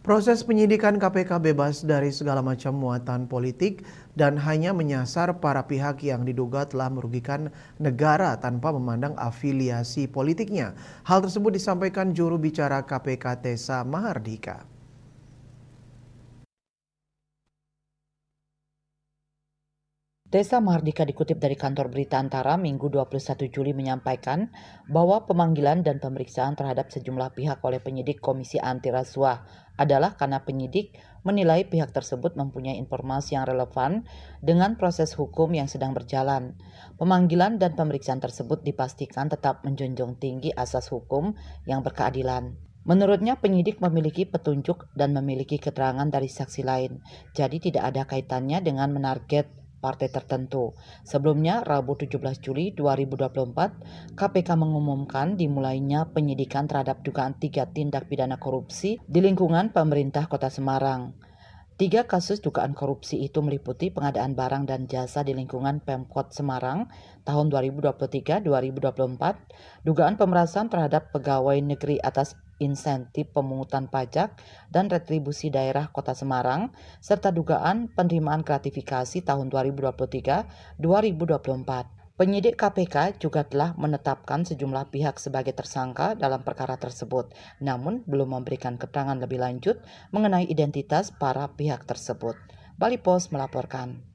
Proses penyidikan KPK bebas dari segala macam muatan politik dan hanya menyasar para pihak yang diduga telah merugikan negara tanpa memandang afiliasi politiknya. Hal tersebut disampaikan juru bicara KPK Tessa Mahardika. Tessa Mahardika dikutip dari kantor berita Antara Minggu 21 Juli menyampaikan bahwa pemanggilan dan pemeriksaan terhadap sejumlah pihak oleh penyidik Komisi Anti Rasuah adalah karena penyidik menilai pihak tersebut mempunyai informasi yang relevan dengan proses hukum yang sedang berjalan. Pemanggilan dan pemeriksaan tersebut dipastikan tetap menjunjung tinggi asas hukum yang berkeadilan. Menurutnya, penyidik memiliki petunjuk dan memiliki keterangan dari saksi lain, jadi tidak ada kaitannya dengan menarget partai tertentu. Sebelumnya, Rabu 17 Juli 2024, KPK mengumumkan dimulainya penyidikan terhadap dugaan 3 tindak pidana korupsi di lingkungan pemerintah Kota Semarang. 3 kasus dugaan korupsi itu meliputi pengadaan barang dan jasa di lingkungan Pemkot Semarang tahun 2023-2024, dugaan pemerasan terhadap pegawai negeri atas insentif pemungutan pajak dan retribusi daerah Kota Semarang, serta dugaan penerimaan gratifikasi tahun 2023-2024. Penyidik KPK juga telah menetapkan sejumlah pihak sebagai tersangka dalam perkara tersebut, namun belum memberikan keterangan lebih lanjut mengenai identitas para pihak tersebut. Bali Post melaporkan.